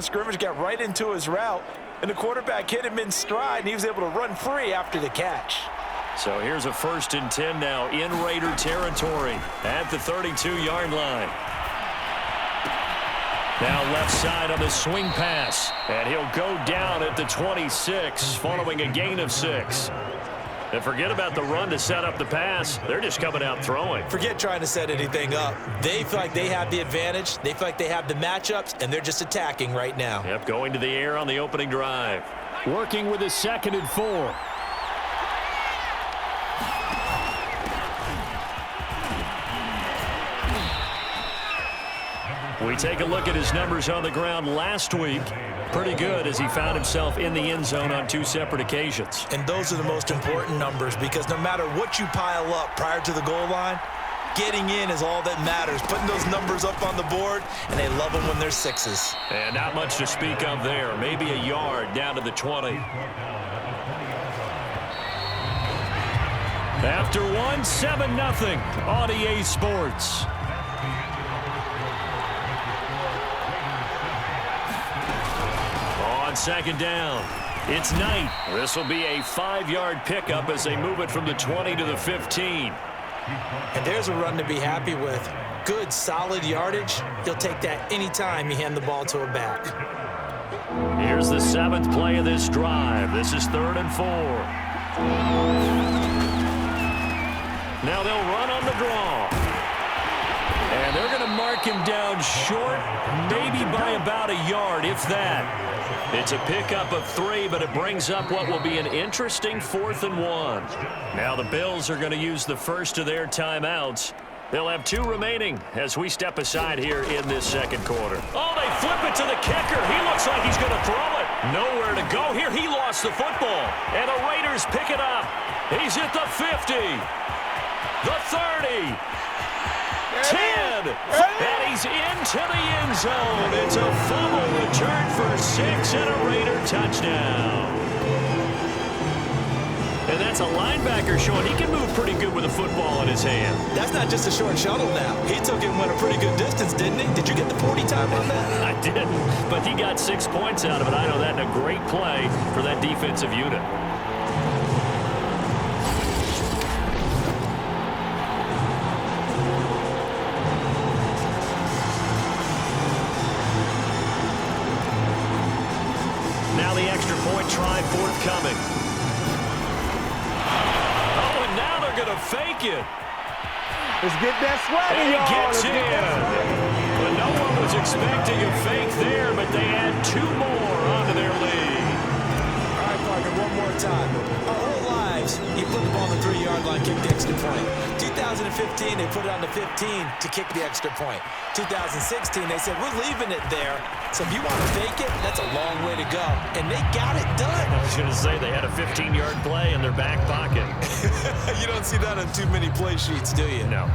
Scrimmage got right into his route, and the quarterback hit him in stride, and he was able to run free after the catch. So here's a 1st and 10 now in Raider territory at the 32-yard line. Now left side on the swing pass, and he'll go down at the 26 following a gain of 6. And forget about the run to set up the pass. They're just coming out throwing. Forget trying to set anything up. They feel like they have the advantage. They feel like they have the matchups, and they're just attacking right now. Yep, going to the air on the opening drive. Working with a 2nd and 4. We take a look at his numbers on the ground last week. Pretty good as he found himself in the end zone on 2 separate occasions. And those are the most important numbers because no matter what you pile up prior to the goal line, getting in is all that matters. Putting those numbers up on the board, and they love them when they're 6s. And not much to speak of there. Maybe a yard down to the 20. After one, 7-0 on EA Sports. On 2nd down, it's Knight. This will be a 5-yard pickup as they move it from the 20 to the 15. And there's a run to be happy with. Good, solid yardage. He'll take that anytime you hand the ball to a back. Here's the 7th play of this drive. This is 3rd and 4. Now they'll run on the draw. And they're going to mark him down short, maybe by about a yard, if that. It's a pickup of 3, but it brings up what will be an interesting 4th and 1. Now the Bills are going to use the first of their timeouts. They'll have 2 remaining as we step aside here in this 2nd quarter. Oh, they flip it to the kicker. He looks like he's going to throw it. Nowhere to go here. He lost the football. And the Raiders pick it up. He's at the 50. The 30. 10, and he's into the end zone. It's a fumble return for 6 and a Raider touchdown. And that's a linebacker showing he can move pretty good with a football in his hand. That's not just a short shuttle now. He took it and went a pretty good distance, didn't he? Did you get the 40 time on that? I didn't, but he got 6 points out of it. I know that, and a great play for that defensive unit. Try forthcoming. Oh, and now they're going to fake it. Let's get that swagger, y'all. He gets in. But no one was expecting a fake there, but they add 2 more onto their lead. All right, Parker, one more time. Our whole lives, you put the ball on the 3-yard line, kick the extra point. 2015, they put it on the 15 to kick the extra point. 2016, they said, we're leaving it there. So if you want to fake it, that's a long way to go. And they got it done. I was going to say they had a 15-yard play in their back pocket. You don't see that on too many play sheets, do you? No.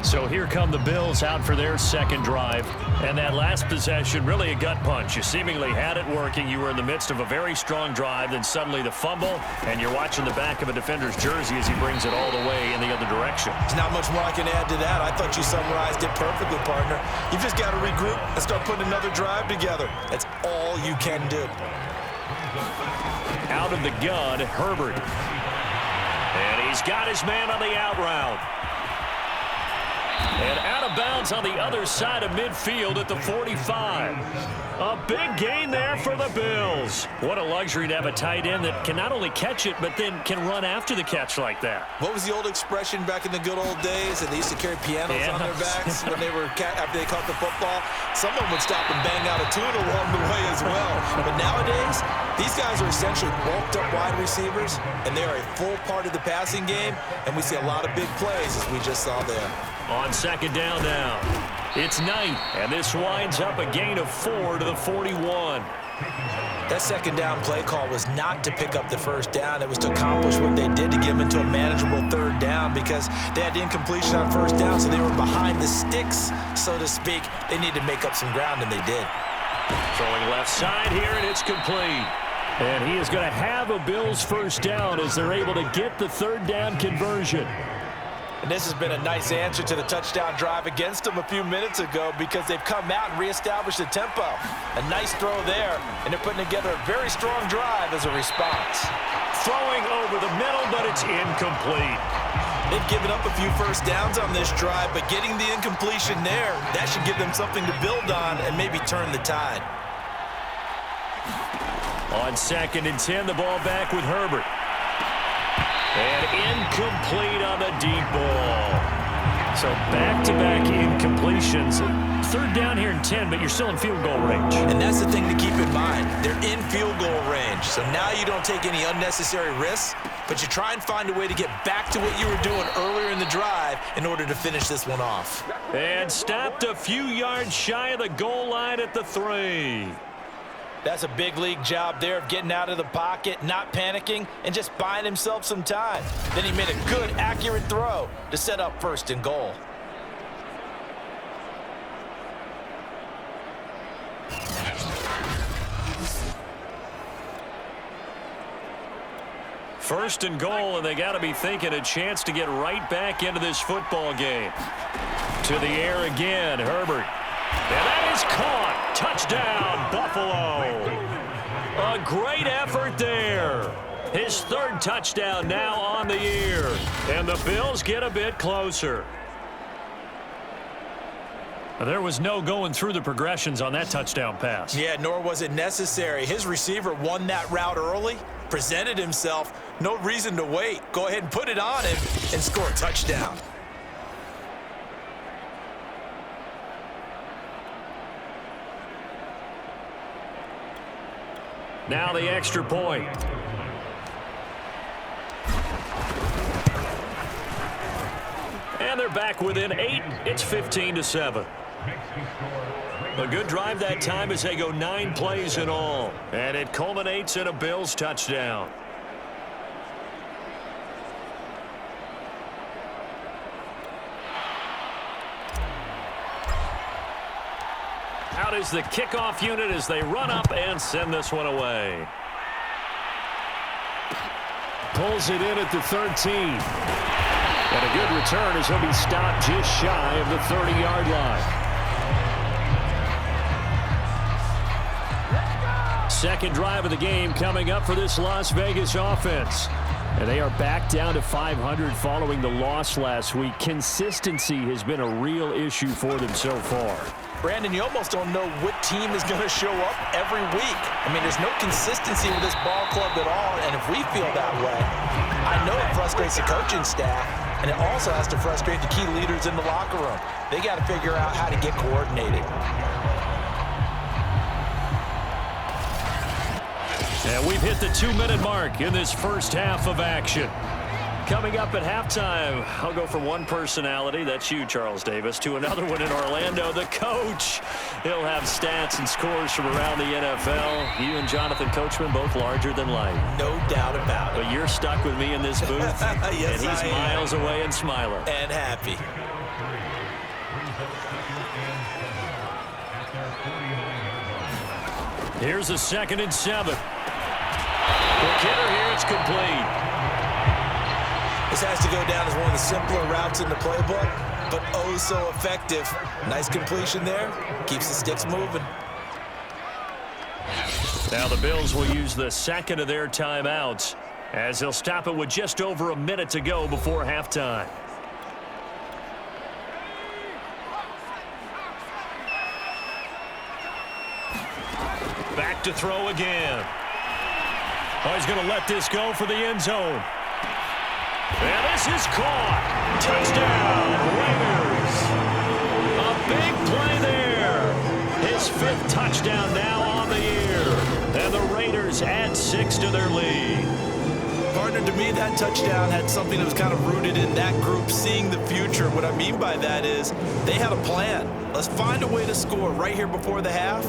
So here come the Bills out for their 2nd drive. And that last possession, really a gut punch. You seemingly had it working. You were in the midst of a very strong drive. Then suddenly the fumble, and you're watching the back of a defender's jersey as he brings it all the way in the other direction. There's not much more I can add to that. I thought you summarized it perfectly, partner. You've just got to regroup and start putting another drive together. That's all you can do. Out of the gun, Herbert. And he's got his man on the out route. And out of bounds on the other side of midfield at the 45. A big gain there for the Bills. What a luxury to have a tight end that can not only catch it, but then can run after the catch like that. What was the old expression back in the good old days? And they used to carry pianos on their backs when they were after they caught the football. Someone would stop and bang out a tune along the way as well. But nowadays, these guys are essentially bulked up wide receivers, and they are a full part of the passing game. And we see a lot of big plays, as we just saw there. On 2nd down now, it's Knight, and this winds up a gain of 4 to the 41. That 2nd down play call was not to pick up the 1st down. It was to accomplish what they did to get them into a manageable 3rd down because they had the incompletion on 1st down, so they were behind the sticks, so to speak. They needed to make up some ground, and they did. Throwing left side here, and it's complete. And he is going to have a Bills 1st down as they're able to get the 3rd down conversion. And this has been a nice answer to the touchdown drive against them a few minutes ago because they've come out and reestablished the tempo. A nice throw there, and they're putting together a very strong drive as a response. Throwing over the middle, but it's incomplete. They've given up a few first downs on this drive, but getting the incompletion there, that should give them something to build on and maybe turn the tide. On 2nd and 10, the ball back with Herbert. And incomplete on the deep ball. So back-to-back incompletions. 3rd down here and 10, but you're still in field goal range. And that's the thing to keep in mind. They're in field goal range. So now you don't take any unnecessary risks, but you try and find a way to get back to what you were doing earlier in the drive in order to finish this one off. And stopped a few yards shy of the goal line at the 3. That's a big league job there of getting out of the pocket, not panicking, and just buying himself some time. Then he made a good, accurate throw to set up 1st and goal. First and goal, and they got to be thinking a chance to get right back into this football game. To the air again, Herbert. And that is caught. Touchdown, Buffalo. A great effort there. His 3rd touchdown now on the year. And the Bills get a bit closer. There was no going through the progressions on that touchdown pass. Yeah, nor was it necessary. His receiver won that route early, presented himself. No reason to wait. Go ahead and put it on him and score a touchdown. Now the extra point. And they're back within 8. It's 15-7. A good drive that time as they go 9 plays in all. And it culminates in a Bills touchdown. Out is the kickoff unit as they run up and send this one away. Pulls it in at the 13. And a good return as he'll be stopped just shy of the 30-yard line. Second drive of the game coming up for this Las Vegas offense. And they are back down to 500 following the loss last week. Consistency has been a real issue for them so far. Brandon, you almost don't know what team is going to show up every week. I mean, there's no consistency with this ball club at all, and if we feel that way, I know it frustrates the coaching staff, and it also has to frustrate the key leaders in the locker room. They got to figure out how to get coordinated. And we've hit the 2-minute mark in this first half of action. Coming up at halftime, I'll go from one personality, that's you, Charles Davis, to another one in Orlando, the coach. He'll have stats and scores from around the NFL. You and Jonathan Coachman, both larger than life. No doubt about it. But you're stuck with me in this booth, yes, and he's miles away and smiling. And happy. Here's a 2nd and 7. The kidder here, it's complete. This has to go down as one of the simpler routes in the playbook, but oh so effective. Nice completion there. Keeps the sticks moving. Now the Bills will use the 2nd of their timeouts as they'll stop it with just over a minute to go before halftime. Back to throw again. Oh, he's going to let this go for the end zone. And this is caught. Touchdown, Raiders. A big play there. His 5th touchdown now on the year. And the Raiders add 6 to their lead. Partner, to me, that touchdown had something that was kind of rooted in that group seeing the future. What I mean by that is they had a plan. Let's find a way to score right here before the half,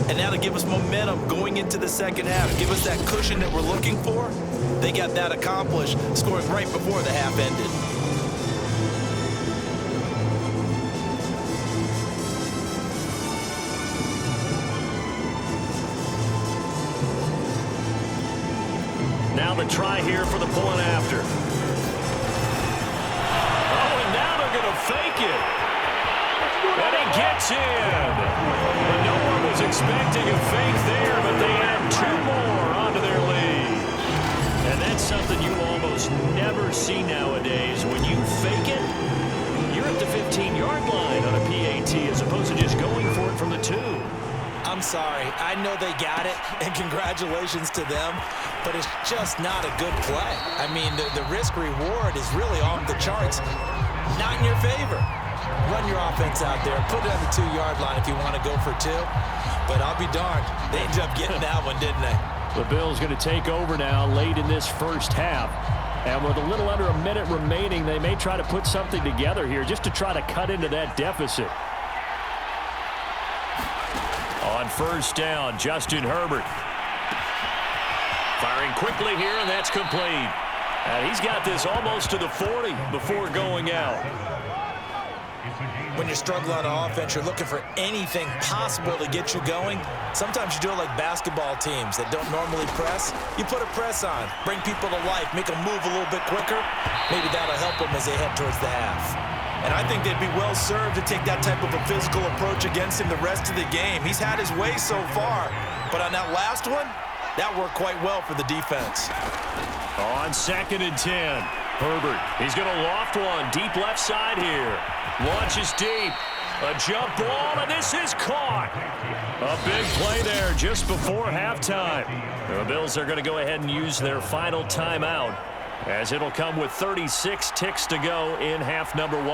and now to give us momentum going into the second half, give us that cushion that we're looking for. They got that accomplished, scoring right before the half ended. Now the try here for the point after. Oh, and it. And he gets in. But no one was expecting a fake there, but they add 2 more onto their lead. And that's something you almost never see nowadays. When you fake it, you're at the 15-yard line on a PAT as opposed to just going for it from the 2. I'm sorry. I know they got it, and congratulations to them, but it's just not a good play. I mean, the risk-reward is really off the charts. Not in your favor. Run your offense out there. Put it on the 2-yard line if you want to go for 2. But I'll be darned. They ended up getting that one, didn't they? The Bills going to take over now late in this first half. And with a little under a minute remaining, they may try to put something together here just to try to cut into that deficit. On first down, Justin Herbert. Firing quickly here, and that's complete. And he's got this almost to the 40 before going out. When you're struggling on offense, you're looking for anything possible to get you going. Sometimes you do it like basketball teams that don't normally press. You put a press on, bring people to life, make them move a little bit quicker. Maybe that'll help them as they head towards the half. And I think they'd be well served to take that type of a physical approach against him the rest of the game. He's had his way so far, but on that last one, that worked quite well for the defense. On 2nd and 10, Herbert, he's going to loft one deep left side here. Launches deep. A jump ball, and this is caught. A big play there just before halftime. The Bills are going to go ahead and use their final timeout, as it'll come with 36 ticks to go in half number 1.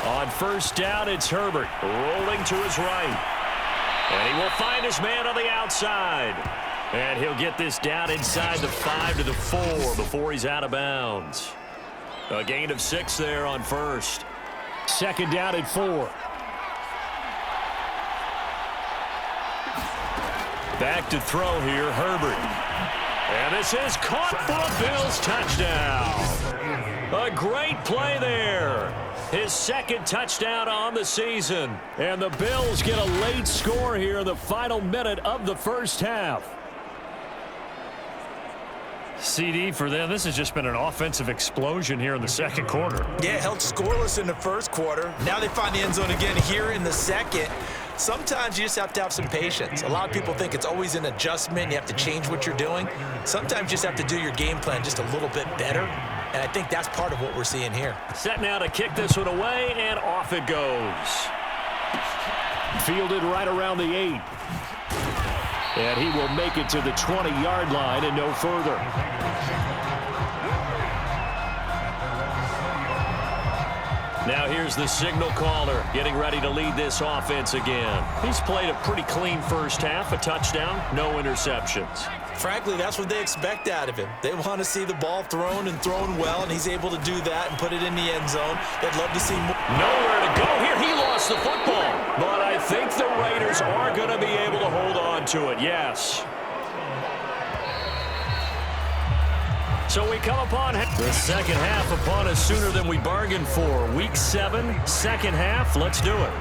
On first down, it's Herbert rolling to his right. And he will find his man on the outside. And he'll get this down inside the 5 to the 4 before he's out of bounds. A gain of 6 there on first. 2nd down and 4. Back to throw here, Herbert. And this is caught for a Bills touchdown. A great play there. His 2nd touchdown on the season. And the Bills get a late score here in the final minute of the first half. CD, for them, this has just been an offensive explosion here in the second quarter. Yeah, held scoreless in the first quarter. Now they find the end zone again here in the second. Sometimes you just have to have some patience. A lot of people think it's always an adjustment. You have to change what you're doing. Sometimes you just have to do your game plan just a little bit better. And I think that's part of what we're seeing here. Set now to kick this one away, and off it goes. Fielded right around the 8. And he will make it to the 20-yard line and no further. Now here's the signal caller getting ready to lead this offense again. He's played a pretty clean first half, a touchdown, no interceptions. Frankly, that's what they expect out of him. They want to see the ball thrown and thrown well, and he's able to do that and put it in the end zone. They'd love to see more. Nowhere to go here. He lost the football. But I think the Raiders are going to be able to hold on to it, yes. So we come upon the second half upon us sooner than we bargained for. Week 7, second half. Let's do it.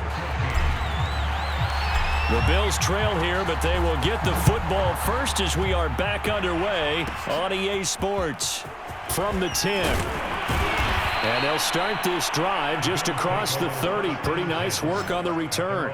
The Bills trail here, but they will get the football first as we are back underway on EA Sports. From the 10. And they'll start this drive just across the 30. Pretty nice work on the return.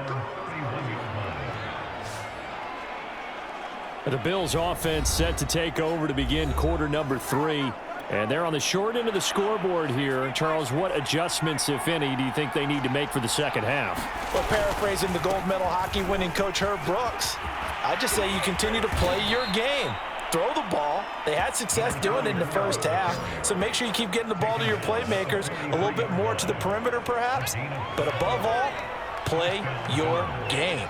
The Bills offense set to take over to begin quarter number 3. And they're on the short end of the scoreboard here. Charles, what adjustments, if any, do you think they need to make for the second half? Well, paraphrasing the gold medal hockey winning coach Herb Brooks, I just say you continue to play your game. Throw the ball. They had success doing it in the first half, so make sure you keep getting the ball to your playmakers, a little bit more to the perimeter perhaps, but above all, play your game.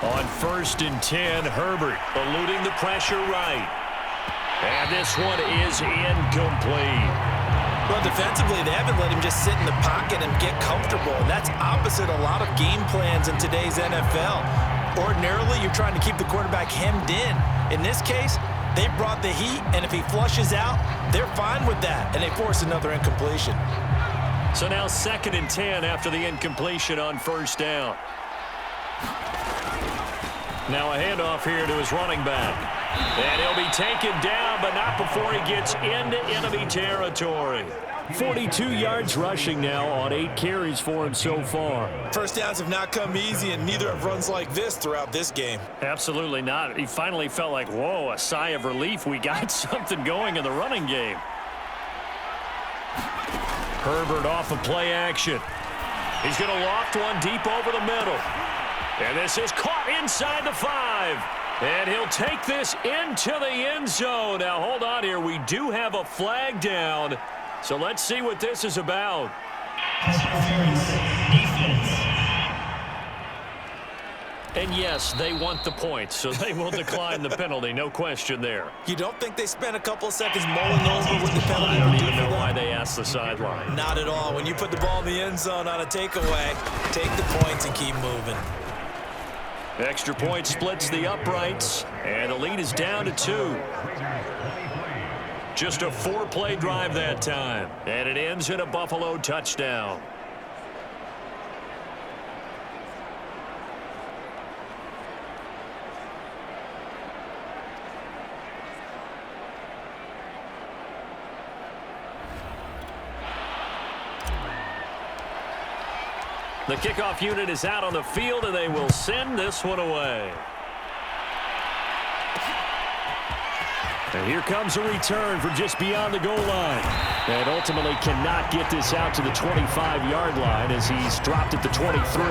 On 1st and 10, Herbert eluding the pressure right. And this one is incomplete. Well, defensively, they haven't let him just sit in the pocket and get comfortable, and that's opposite a lot of game plans in today's NFL. Ordinarily, you're trying to keep the quarterback hemmed in. In this case, they brought the heat, and if he flushes out, they're fine with that, and they force another incompletion. So now 2nd and 10 after the incompletion on first down. Now a handoff here to his running back. And he'll be taken down, but not before he gets into enemy territory. 42 yards rushing now on 8 carries for him so far. First downs have not come easy, and neither have runs like this throughout this game. Absolutely not. He finally felt like, whoa, a sigh of relief. We got something going in the running game. Herbert off of play action. He's going to loft one deep over the middle. And this is caught inside the 5. And he'll take this into the end zone. Now, hold on here. We do have a flag down. So let's see what this is about. And yes, they want the points, so they will decline the penalty. No question there. You don't think they spent a couple of seconds mulling over what the penalty I don't would do even for know them? why they asked the sideline. Not at all. When you put the ball in the end zone on a takeaway, take the points and keep moving. Extra point splits the uprights, and the lead is down to 2. Just a 4-play drive that time, and it ends in a Buffalo touchdown. The kickoff unit is out on the field, and they will send this one away. And here comes a return from just beyond the goal line. And ultimately cannot get this out to the 25-yard line as he's dropped at the 23.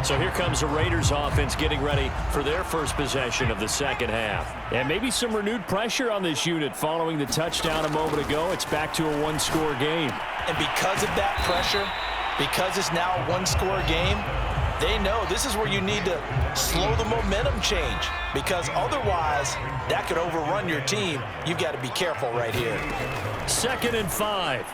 So here comes the Raiders offense getting ready for their first possession of the second half. And maybe some renewed pressure on this unit following the touchdown a moment ago. It's back to a one-score game. And because of that pressure, because it's now a one-score game, they know this is where you need to slow the momentum change, because otherwise that could overrun your team. You've got to be careful right here. 2nd and 5.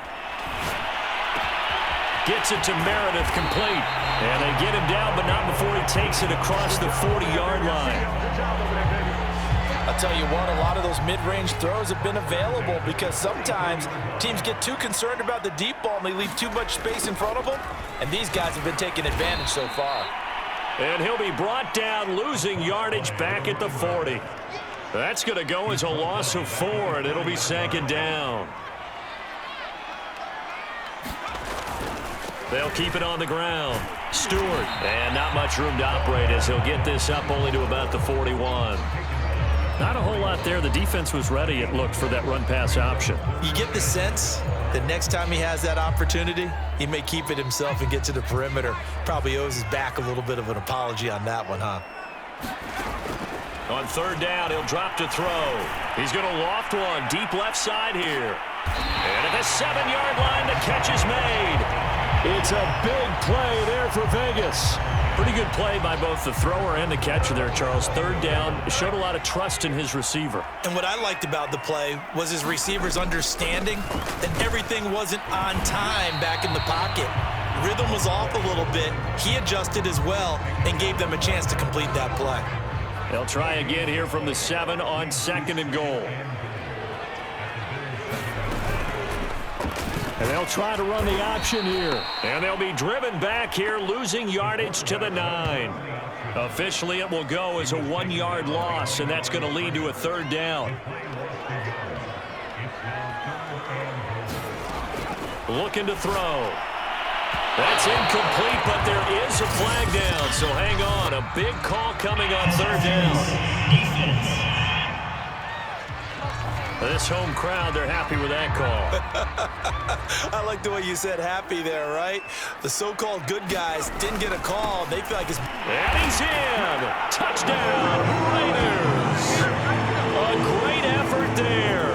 Gets it to Meredith, complete. And they get him down, but not before he takes it across the 40-yard line. I'll tell you what, a lot of those mid-range throws have been available because sometimes teams get too concerned about the deep ball and they leave too much space in front of them. And these guys have been taking advantage so far. And he'll be brought down, losing yardage back at the 40. That's going to go as a loss of 4, and it'll be 2nd down. They'll keep it on the ground. Stewart, and not much room to operate as he'll get this up only to about the 41. Not a whole lot there. The defense was ready, it looked, for that run-pass option. You get the sense that next time he has that opportunity, he may keep it himself and get to the perimeter. Probably owes his back a little bit of an apology on that one, huh? On 3rd down, he'll drop to throw. He's going to loft one deep left side here. And at the 7-yard line, the catch is made. It's a big play there for Vegas. Pretty good play by both the thrower and the catcher there, Charles. 3rd down, showed a lot of trust in his receiver. And what I liked about the play was his receiver's understanding that everything wasn't on time back in the pocket. Rhythm was off a little bit. He adjusted as well and gave them a chance to complete that play. They'll try again here from the 7 on 2nd and goal. And they'll try to run the option here. And they'll be driven back here, losing yardage to the 9. Officially, it will go as a 1-yard loss, and that's going to lead to a 3rd down. Looking to throw. That's incomplete, but there is a flag down, so hang on. A big call coming on 3rd down. This home crowd, they're happy with that call. I like the way you said happy there, right? The so-called good guys didn't get a call. They feel like it's... And he's in. Touchdown, Raiders. A great effort there.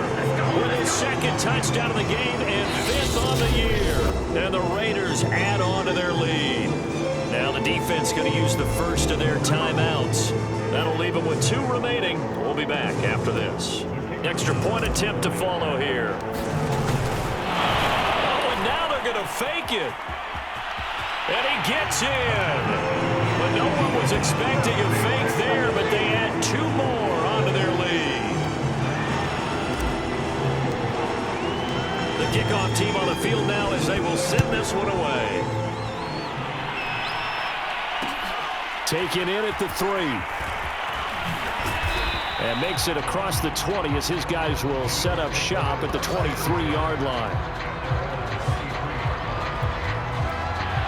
With his 2nd touchdown of the game and 5th on the year. And the Raiders add on to their lead. Now the defense going to use the first of their timeouts. That'll leave them with 2 remaining. We'll be back after this. Extra point attempt to follow here. Oh, and now they're going to fake it. And he gets in. But no one was expecting a fake there, but they add 2 more onto their lead. The kickoff team on the field now as they will send this one away. Taken in at the 3. And makes it across the 20 as his guys will set up shop at the 23-yard line.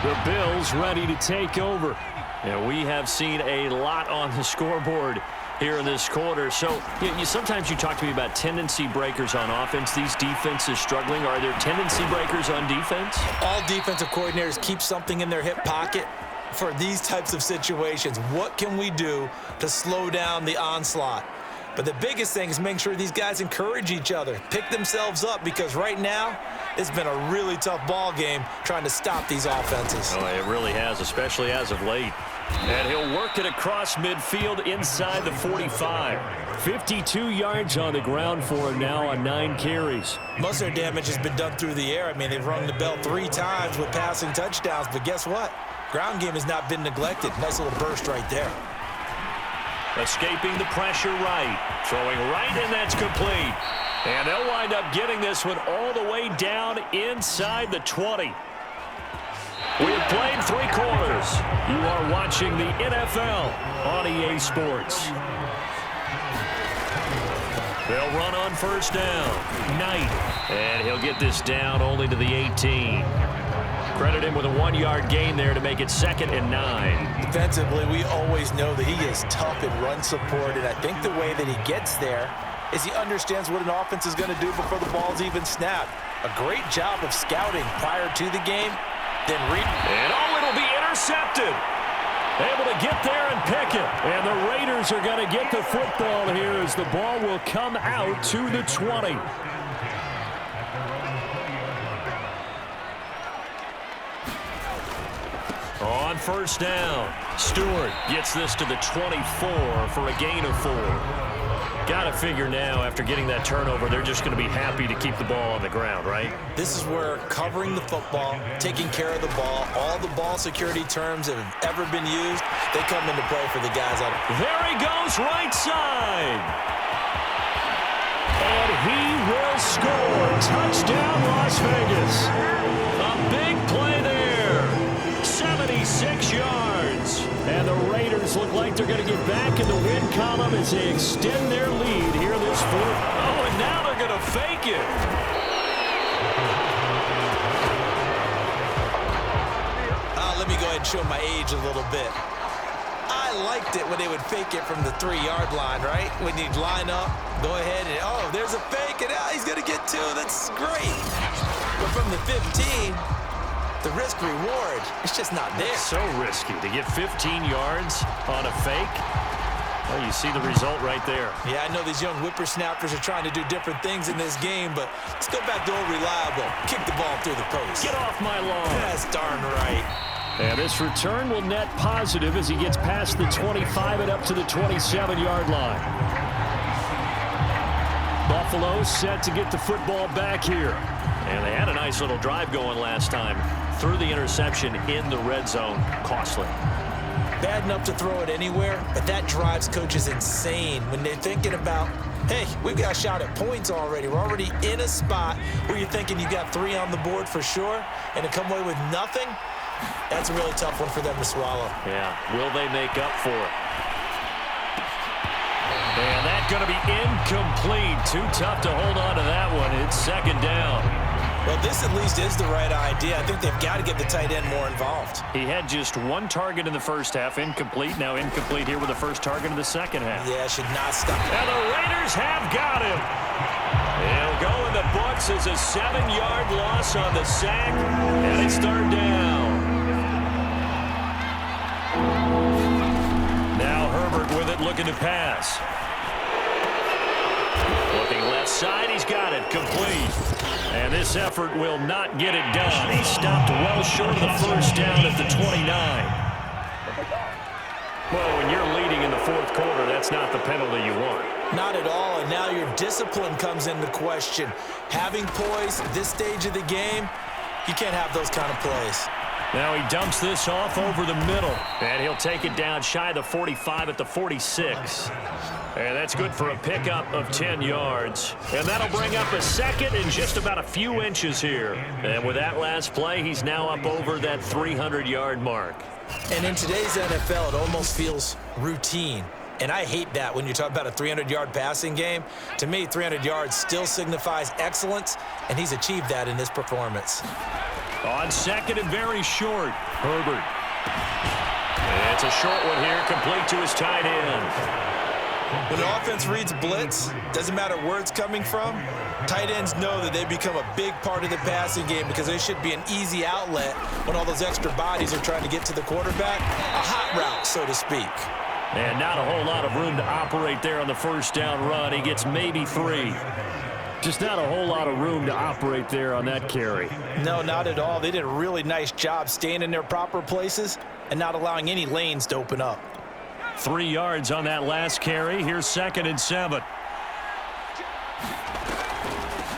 The Bills ready to take over. Yeah, we have seen a lot on the scoreboard here in this quarter. So sometimes you talk to me about tendency breakers on offense. These defenses struggling. Are there tendency breakers on defense? All defensive coordinators keep something in their hip pocket for these types of situations. What can we do to slow down the onslaught? But the biggest thing is making sure these guys encourage each other, pick themselves up, because right now it's been a really tough ball game trying to stop these offenses. Oh, it really has, especially as of late. And he'll work it across midfield inside the 45. 52 yards on the ground for him now on 9 carries. Most of their damage has been done through the air. I mean, they've rung the bell 3 times with passing touchdowns, but guess what? Ground game has not been neglected. Nice little burst right there. Escaping the pressure right. Throwing right, and that's complete. And they'll wind up getting this one all the way down inside the 20. We have played 3 quarters. You are watching the NFL on EA Sports. They'll run on first down. Knight. And he'll get this down only to the 18. Credit him with a 1-yard gain there to make it 2nd and 9. Defensively, we always know that he is tough in run support, and I think the way that he gets there is he understands what an offense is going to do before the ball's even snapped. A great job of scouting prior to the game, then read. And it'll be intercepted. Able to get there and pick it. And the Raiders are going to get the football here as the ball will come out to the 20. On first down, Stewart gets this to the 24 for a gain of 4. Got to figure now, after getting that turnover, they're just going to be happy to keep the ball on the ground, right? This is where covering the football, taking care of the ball, all the ball security terms that have ever been used, they come into play for the guys out. There he goes, right side. And he will score. Touchdown, Las Vegas. A big play there. 76 yards. And the Raiders look like they're going to get back in the win column as they extend their lead here this 4th. Oh, and now they're going to fake it. Let me go ahead and show my age a little bit. I liked it when they would fake it from the 3-yard line, right? When you'd line up, go ahead and, oh, there's a fake, and he's going to get 2. That's great. But from the 15, the risk-reward, it's just not there. It's so risky to get 15 yards on a fake. Well, you see the result right there. Yeah, I know these young whippersnappers are trying to do different things in this game, but let's go back to old reliable. Kick the ball through the post. Get off my lawn. That's darn right. And this return will net positive as he gets past the 25 and up to the 27-yard line. Buffalo set to get the football back here. And they had a nice little drive going last time. Threw the interception in the red zone. Costly. Bad enough to throw it anywhere, but that drives coaches insane when they're thinking about, hey, we've got a shot at points already. We're already in a spot where you're thinking you got 3 on the board for sure, and to come away with nothing, that's a really tough one for them to swallow. Yeah, will they make up for it? And that's going to be incomplete. Too tough to hold on to that one. It's 2nd down. Well, this at least is the right idea. I think they've got to get the tight end more involved. He had just 1 target in the first half, incomplete. Now incomplete here with the first target in the second half. Yeah, should not stop. And the Raiders have got him. He'll go in the books as a 7-yard loss on the sack, and it's 3rd down. Now Herbert with it, looking to pass. Looking left side, he's got it, complete. And this effort will not get it done. He stopped well short of the first down at the 29. Well, when you're leading in the 4th quarter, that's not the penalty you want. Not at all, and now your discipline comes into question. Having poise at this stage of the game, you can't have those kind of plays. Now he dumps this off over the middle. And he'll take it down shy of the 45 at the 46. And that's good for a pickup of 10 yards. And that'll bring up a second and just about a few inches here. And with that last play, he's now up over that 300-yard mark. And in today's NFL, it almost feels routine. And I hate that when you talk about a 300-yard passing game. To me, 300 yards still signifies excellence, and he's achieved that in this performance. On second and very short, Herbert. And it's a short one here, complete to his tight end. When the offense reads blitz, doesn't matter where it's coming from, tight ends know that they become a big part of the passing game because they should be an easy outlet when all those extra bodies are trying to get to the quarterback. A hot route, so to speak. And not a whole lot of room to operate there on the first down run. He gets maybe 3. Just not a whole lot of room to operate there on that carry. No, not at all. They did a really nice job staying in their proper places and not allowing any lanes to open up. 3 yards on that last carry. Here's 2nd and 7.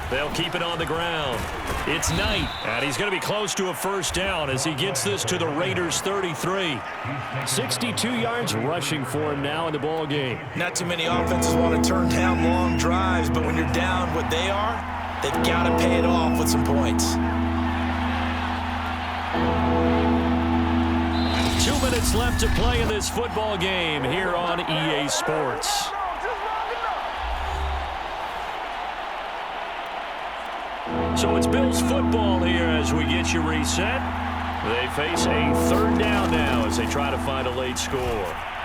They'll keep it on the ground. It's Knight, and he's going to be close to a first down as he gets this to the Raiders' 33. 62 yards rushing for him now in the ball game. Not too many offenses want to turn down long drives, but when you're down what they are, they've got to pay it off with some points. 2 minutes left to play in this football game here on EA Sports. So it's Bills football here as we get you reset. They face a third down now as they try to find a late score.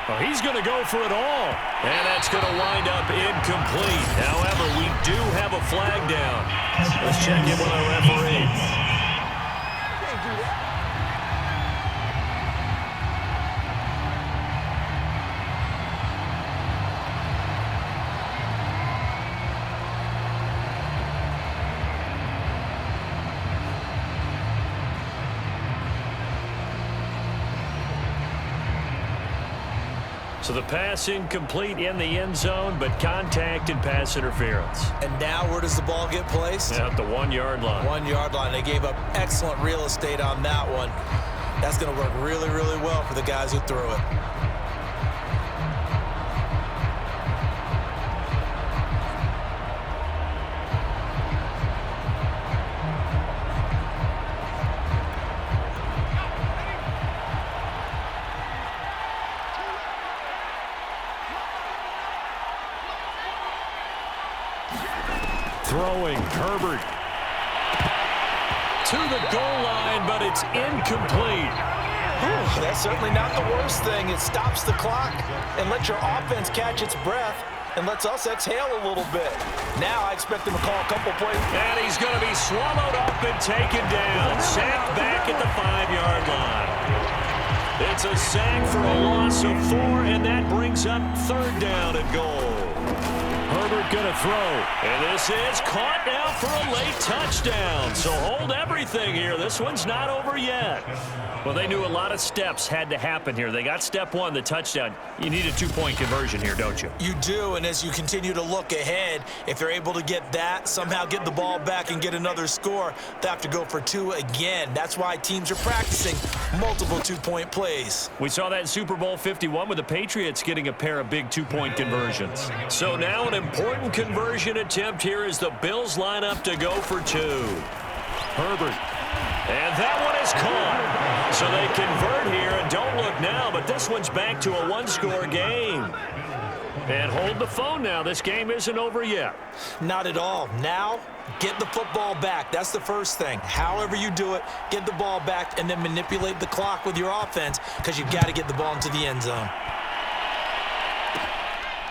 Well, he's going to go for it all. And that's going to wind up incomplete. However, we do have a flag down. Let's check in with our referee. So the pass incomplete in the end zone, but contact and pass interference. And now where does the ball get placed? At the 1 yard line. 1 yard line. They gave up excellent real estate on that one. That's going to work really, really well for the guys who threw it. Throwing, Herbert to the goal line, but it's incomplete. That's certainly not the worst thing. It stops the clock and lets your offense catch its breath and lets us exhale a little bit. Now I expect him to call a couple plays. And he's going to be swallowed up and taken down. Sacked back at the 5 yard line. It's a sack for a loss of 4, and that brings up third down and goal. Herbert going to throw. And this is caught now for a late touchdown. So hold everything here. This one's not over yet. Well, they knew a lot of steps had to happen here. They got step 1, the touchdown. You need a 2-point conversion here, don't you? You do, and as you continue to look ahead, if they're able to get that, somehow get the ball back and get another score, they have to go for 2 again. That's why teams are practicing multiple 2-point plays. We saw that in Super Bowl 51 with the Patriots getting a pair of big 2-point conversions. So now an important conversion attempt here as the Bills line up to go for 2. Herbert. And that one is caught. So they convert here, and don't look now, but this one's back to a 1-score game. And hold the phone now. This game isn't over yet. Not at all. Now, get the football back. That's the first thing. However you do it, get the ball back and then manipulate the clock with your offense because you've got to get the ball into the end zone.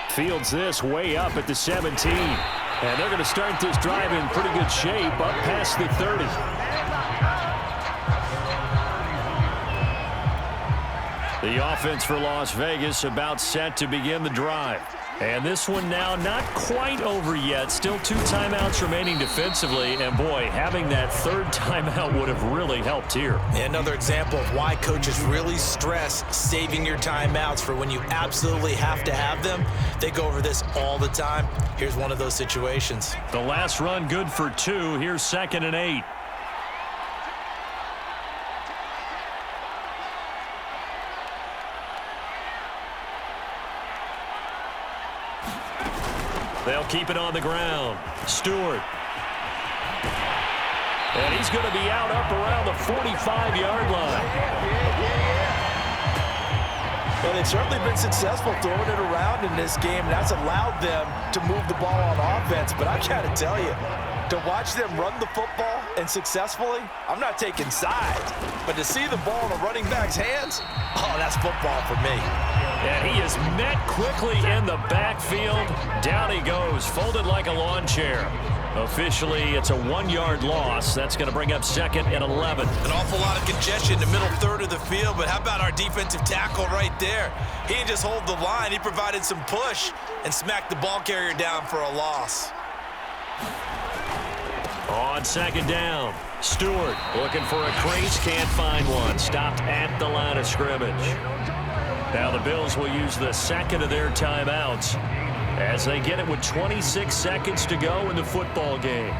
Fields this way up at the 17. And they're going to start this drive in pretty good shape up past the 30. The offense for Las Vegas about set to begin the drive. And this one now not quite over yet. Still 2 timeouts remaining defensively. And, boy, having that third timeout would have really helped here. Another example of why coaches really stress saving your timeouts for when you absolutely have to have them. They go over this all the time. Here's one of those situations. The last run good for 2. Here's 2nd and 8. They'll keep it on the ground. Stewart. And he's going to be out up around the 45-yard line. Well, they've certainly been successful throwing it around in this game, and that's allowed them to move the ball on offense. But I got to tell you, to watch them run the football and successfully, I'm not taking sides. But to see the ball in a running back's hands, oh, that's football for me. And he is met quickly in the backfield. Down he goes, folded like a lawn chair. Officially, it's a 1-yard loss. That's going to bring up 2nd and 11. An awful lot of congestion in the middle third of the field, but how about our defensive tackle right there? He didn't just hold the line. He provided some push and smacked the ball carrier down for a loss. On 2nd down, Stewart looking for a crease, can't find one. Stopped at the line of scrimmage. Now the Bills will use the 2nd of their timeouts as they get it with 26 seconds to go in the football game.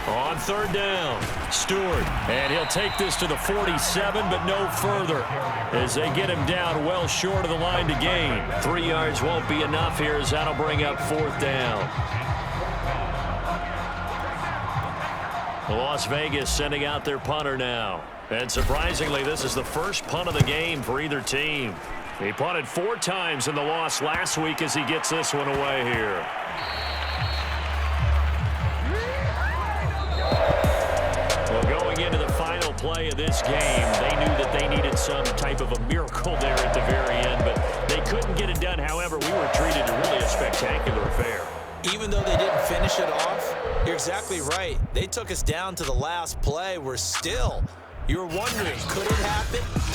On 3rd down, Stewart, and he'll take this to the 47, but no further as they get him down well short of the line to gain. 3 yards won't be enough here as that'll bring up 4th down. Las Vegas sending out their punter now. And surprisingly, this is the first punt of the game for either team. He punted 4 times in the loss last week as he gets this one away here. Well, going into the final play of this game, they knew that they needed some type of a miracle there at the very end, but they couldn't get it done. However, we were treated to really a spectacular affair. Even though they didn't finish it off, you're exactly right. They took us down to the last play. We're still, you were wondering, could it happen?